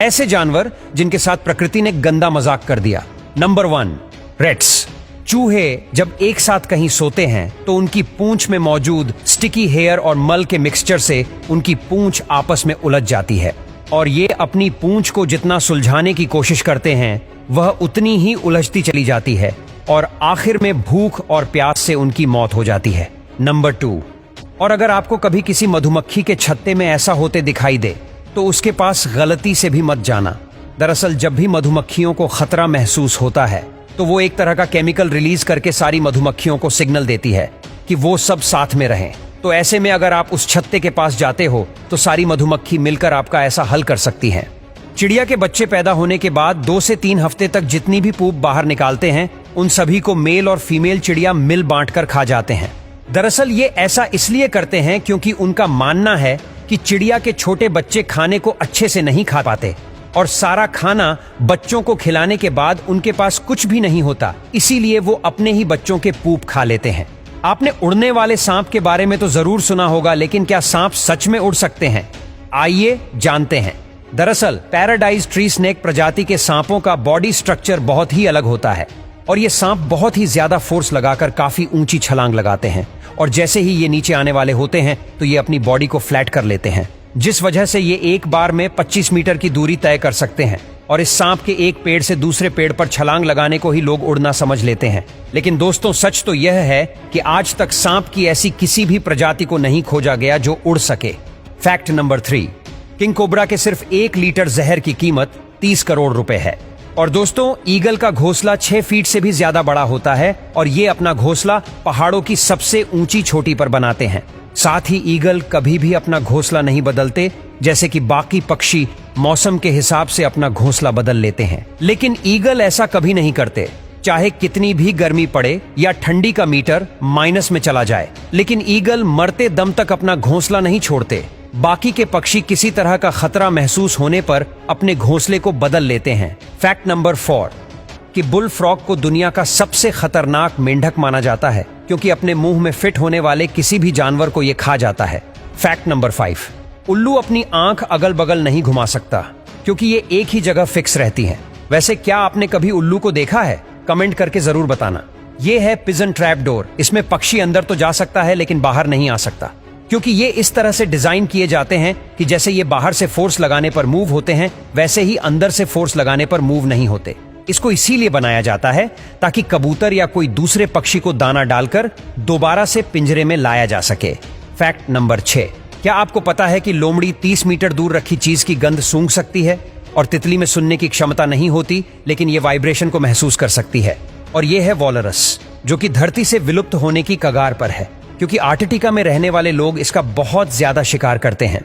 ऐसे जानवर जिनके साथ प्रकृति ने गंदा मजाक कर दिया। Number 1, rats. चूहे जब एक साथ कहीं सोते हैं तो उनकी पूंछ में मौजूद स्टिकी हेयर और मल के मिक्सचर से उनकी पूंछ आपस में उलझ जाती है और ये अपनी पूंछ को जितना सुलझाने की कोशिश करते हैं वह उतनी ही उलझती चली जाती है और आखिर में भूख और प्यास से उनकी मौत हो जाती है। नंबर 2, और अगर आपको कभी किसी मधुमक्खी के छत्ते में ऐसा होते दिखाई दे तो उसके पास गलती से भी मत जाना। दरअसल जब भी मधुमक्खियों को खतरा महसूस होता है तो वो एक तरह का केमिकल रिलीज करके सारी मधुमक्खियों को सिग्नल देती है कि वो सब साथ में रहें। तो ऐसे में अगर आप उस छत्ते के पास जाते हो तो सारी मधुमक्खी मिलकर आपका ऐसा हल कर सकती हैं। चिड़िया के बच्चे पैदा होने के बाद 2 से 3 हफ्ते तक जितनी भी पूप बाहर निकालते हैं उन सभी को मेल और फीमेल चिड़िया मिल बांटकर खा जाते हैं। दरअसल ये ऐसा इसलिए करते हैं क्योंकि उनका मानना है कि चिड़िया के छोटे बच्चे खाने को अच्छे से नहीं खा पाते और सारा खाना बच्चों को खिलाने के बाद उनके पास कुछ भी नहीं होता, इसीलिए वो अपने ही बच्चों के पूप खा लेते हैं। आपने उड़ने वाले सांप के बारे में तो जरूर सुना होगा, लेकिन क्या सांप सच में उड़ सकते हैं? आइए जानते हैं। दरअसल पैराडाइज ट्री स्नेक प्रजाति के सांपों का बॉडी स्ट्रक्चर बहुत ही अलग होता है और ये सांप बहुत ही ज्यादा फोर्स लगाकर काफी ऊंची छलांग लगाते हैं और जैसे ही ये नीचे आने वाले होते हैं तो ये अपनी बॉडी को फ्लैट कर लेते हैं, जिस वजह से ये एक बार में 25 मीटर की दूरी तय कर सकते हैं। और इस सांप के एक पेड़ से दूसरे पेड़ पर छलांग लगाने को ही लोग उड़ना समझ लेते हैं। लेकिन दोस्तों सच तो यह है कि आज तक सांप की ऐसी किसी भी प्रजाति को नहीं खोजा गया जो उड़ सके। फैक्ट नंबर 3, किंग कोबरा के सिर्फ 1 लीटर जहर की कीमत 30 करोड़ रुपए है। और दोस्तों ईगल का घोंसला 6 फीट से भी ज्यादा बड़ा होता है और ये अपना घोंसला पहाड़ों की सबसे ऊंची चोटी पर बनाते हैं। साथ ही ईगल कभी भी अपना घोंसला नहीं बदलते, जैसे कि बाकी पक्षी मौसम के हिसाब से अपना घोंसला बदल लेते हैं, लेकिन ईगल ऐसा कभी नहीं करते। चाहे कितनी भी गर्मी पड़े या ठंडी का मीटर माइनस में चला जाए, लेकिन ईगल मरते दम तक अपना घोंसला नहीं छोड़ते। बाकी के पक्षी किसी तरह का खतरा महसूस होने पर अपने घोंसले को बदल लेते हैं। फैक्ट नंबर 4, कि बुल फ्रॉग को दुनिया का सबसे खतरनाक मेंढक माना जाता है क्योंकि अपने मुंह में फिट होने वाले किसी भी जानवर को यह खा जाता है। फैक्ट नंबर 5, उल्लू अपनी आंख अगल बगल नहीं घुमा सकता क्योंकि ये एक ही जगह फिक्स रहती हैं। वैसे क्या आपने कभी उल्लू को देखा है? कमेंट करके जरूर बताना। ये है पिजन ट्रैप डोर। इसमें पक्षी अंदर तो जा सकता है लेकिन बाहर नहीं आ सकता क्योंकि ये इस तरह से डिजाइन किए जाते हैं कि जैसे ये बाहर से फोर्स लगाने पर मूव होते हैं वैसे ही अंदर से फोर्स लगाने पर मूव नहीं होते। इसको इसीलिए बनाया जाता है ताकि कबूतर या कोई दूसरे पक्षी को दाना डालकर दोबारा से पिंजरे में लाया जा सके। फैक्ट नंबर 6, क्या आपको पता है कि लोमड़ी 30 मीटर दूर रखी चीज की गंध सूंघ सकती है और तितली में सुनने की क्षमता नहीं होती लेकिन ये वाइब्रेशन को महसूस कर सकती है। और ये है वॉलरस, जो कि धरती से विलुप्त होने की कगार पर है क्योंकि आर्कटिका में रहने वाले लोग इसका बहुत ज्यादा शिकार करते हैं।